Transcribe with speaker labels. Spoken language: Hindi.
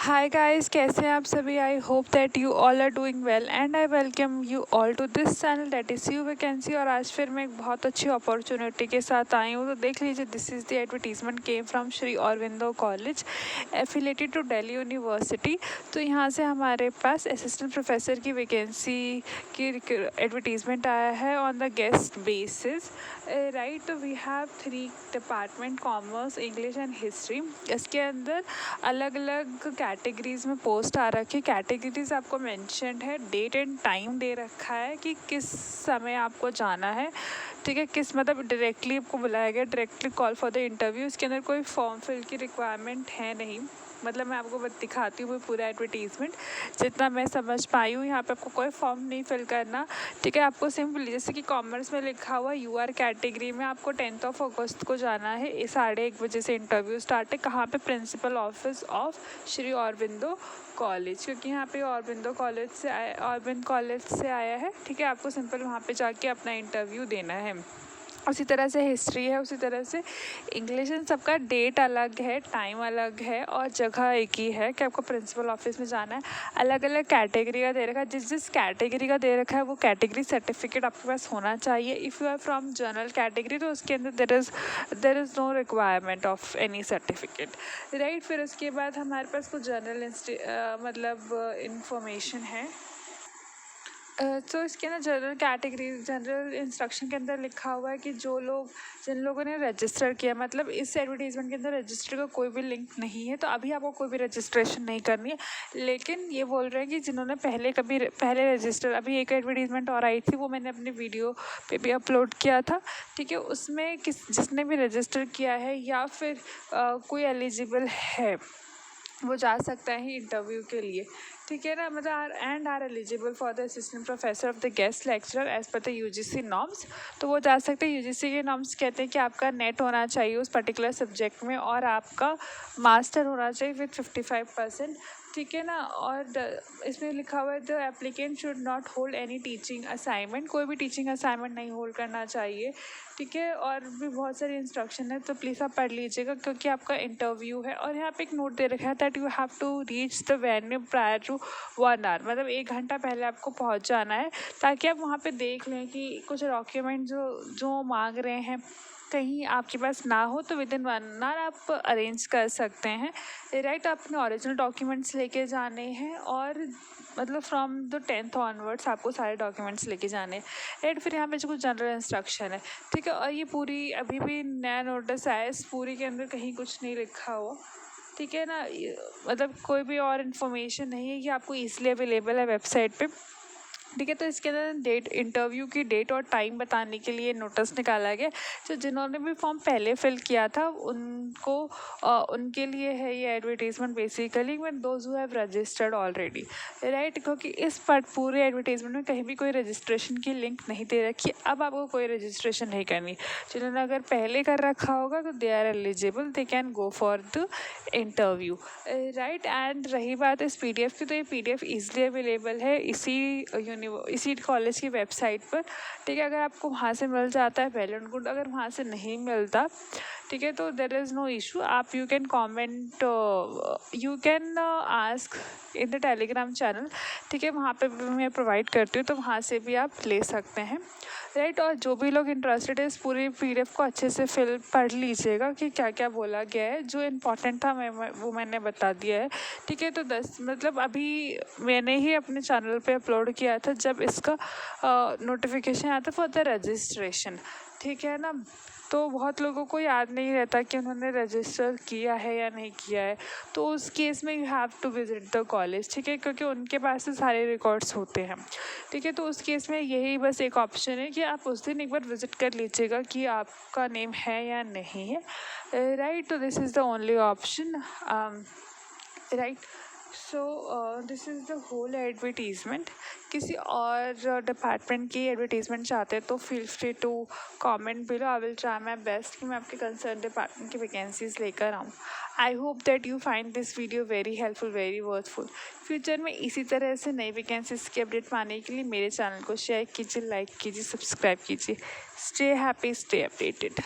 Speaker 1: हाय गाइस, कैसे हैं आप सभी। I hope that you all are doing well and I welcome you all to this channel that is you vacancy. और आज फिर मैं एक बहुत अच्छी अपॉर्चुनिटी के साथ आई हूँ। तो देख लीजिए, this is the advertisement came from Shri Aurobindo college affiliated to Delhi university. तो यहाँ से हमारे पास असिस्टेंट प्रोफेसर की वैकेंसी की एडवर्टीजमेंट आया है on the guest basis. Right, we have 3 department, commerce, English and history. इसके अंदर अलग अलग कैटेगरीज में पोस्ट आ रखी है। कैटेगरीज आपको मेंशन्ड है, डेट एंड टाइम दे रखा है कि किस समय आपको जाना है। ठीक है, किस मतलब डायरेक्टली आपको बुलाया गया, directly call for the interview. इसके अंदर कोई फॉर्म फिल की रिक्वायरमेंट है नहीं। मतलब मैं आपको दिखाती हूँ पूरा एडवर्टीजमेंट जितना मैं समझ पाई हूँ। यहाँ पे आपको कोई फॉर्म नहीं फिल करना। ठीक है, आपको सिंपली जैसे कि कॉमर्स में लिखा हुआ यूआर कैटेगरी में आपको 10 अगस्त को जाना है। 1:30 बजे से इंटरव्यू स्टार्ट है। कहाँ पे? Principal office of Shri Aurobindo college, क्योंकि यहाँ पे अरविंदो कॉलेज से अरविंद कॉलेज से आया है। ठीक है, आपको सिंपल वहाँ पे जाके अपना इंटरव्यू देना है। उसी तरह से हिस्ट्री है, उसी तरह से इंग्लिश। इन सबका डेट अलग है, टाइम अलग है और जगह एक ही है कि आपको प्रिंसिपल ऑफिस में जाना है। अलग अलग कैटेगरी का दे रखा है। जिस कैटेगरी का दे रखा है वो कैटेगरी सर्टिफिकेट आपके पास होना चाहिए। If you are from general category तो उसके अंदर there is no requirement of any certificate. Right, फिर उसके बाद हमारे पास कुछ जनरल इंफॉर्मेशन है। तो इसके ना जनरल कैटेगरी, जनरल इंस्ट्रक्शन के अंदर लिखा हुआ है कि जिन लोगों ने रजिस्टर किया, मतलब इस एडवर्टीजमेंट के अंदर रजिस्टर का कोई भी लिंक नहीं है, तो अभी आपको कोई भी रजिस्ट्रेशन नहीं करनी है। लेकिन ये बोल रहे हैं कि जिन्होंने पहले रजिस्टर, अभी एक एडवर्टीजमेंट और आई थी, वो मैंने अपनी वीडियो पे भी अपलोड किया था। ठीक है, उसमें जिसने भी रजिस्टर किया है या फिर कोई एलिजिबल है वो जा सकता है इंटरव्यू के लिए। ठीक है ना, मतलब and are eligible for the assistant professor of the guest lecturer as per the UGC norms. तो वो जा सकते हैं। यूजीसी के नॉर्म्स कहते हैं कि आपका नेट होना चाहिए उस पर्टिकुलर सब्जेक्ट में और आपका मास्टर होना चाहिए विथ 55%। ठीक है ना, और इसमें लिखा हुआ है the applicant should not hold any teaching assignment. कोई भी टीचिंग असाइनमेंट नहीं होल्ड करना चाहिए। ठीक है, और भी बहुत सारी इंस्ट्रक्शन है, तो प्लीज़ आप पढ़ लीजिएगा क्योंकि आपका इंटरव्यू है। और यहाँ पे एक नोट दे रखा है that you have to reach the venue prior to 1 hour, मतलब 1 घंटा पहले आपको पहुँच जाना है, ताकि आप वहाँ पे देख लें कि कुछ डॉक्यूमेंट जो मांग रहे हैं कहीं आपके पास ना हो, तो विद इन 1 आवर आप अरेंज कर सकते हैं। राइट, अपने ओरिजिनल डॉक्यूमेंट्स लेके जाने हैं और मतलब फ्रॉम द 10th ऑनवर्ड्स आपको सारे डॉक्यूमेंट्स लेके जाने हैं। राइट, फिर यहाँ पे जो कुछ जनरल इंस्ट्रक्शन है। ठीक है, और ये पूरी अभी भी नया नोटिस आया है, इस पूरी के अंदर कहीं कुछ नहीं लिखा हुआ। ठीक है ना, मतलब कोई भी और इन्फॉर्मेशन नहीं है, ये आपको ईजिली अवेलेबल है वेबसाइट पे। ठीक है, तो इसके अंदर इंटरव्यू की डेट और टाइम बताने के लिए नोटिस निकाला गया। तो जिन्होंने भी फॉर्म पहले फिल किया था उनके लिए है ये advertisement basically, when those who have registered already. Right, क्योंकि इस पूरे एडवर्टीजमेंट में कहीं भी कोई रजिस्ट्रेशन की लिंक नहीं दे रखी। अब आपको कोई रजिस्ट्रेशन नहीं करनी। जिन्होंने अगर पहले कर रखा होगा तो they are eligible, they can go for the interview. Right, and रही बात इस PDF की, तो ये PDF ईजिली अवेलेबल है इसी कॉलेज की वेबसाइट पर। ठीक है, अगर आपको वहाँ से मिल जाता है वेल एंड गुड, अगर वहाँ से नहीं मिलता, ठीक है, तो देयर इज़ नो इशू। आप you can comment, you can ask in the Telegram channel. ठीक है, वहाँ पे भी मैं प्रोवाइड करती हूँ, तो वहाँ से भी आप ले सकते हैं। राइट, और जो भी लोग इंटरेस्टेड है इस पूरी PDF को अच्छे से पढ़ लीजिएगा कि क्या क्या बोला गया है। जो इम्पोर्टेंट था वो मैंने बता दिया है। ठीक है, तो मतलब अभी मैंने ही अपने चैनल पे अपलोड किया था जब इसका नोटिफिकेशन आया था फॉर द रजिस्ट्रेशन। ठीक है ना, तो बहुत लोगों को याद नहीं रहता कि उन्होंने रजिस्टर किया है या नहीं किया है। तो उस केस में you have to visit the college. ठीक है, क्योंकि उनके पास से सारे रिकॉर्ड्स होते हैं। ठीक है, तो उस केस में यही बस एक ऑप्शन है कि आप उस दिन एक बार विज़िट कर लीजिएगा कि आपका नेम है या नहीं है। राइट, तो this is the only option. Right, so this is the whole advertisement. किसी और डिपार्टमेंट की एडवर्टीजमेंट चाहते हैं तो feel free to comment below. I will try my best कि मैं आपके कंसर्न डिपार्टमेंट की वैकेंसीज लेकर आऊँ। I hope that you find this video very helpful, very worthful. Future में इसी तरह से नई वैकेंसीज की अपडेट पाने के लिए मेरे चैनल को शेयर कीजिए, लाइक कीजिए, सब्सक्राइब कीजिए। Stay happy, stay updated.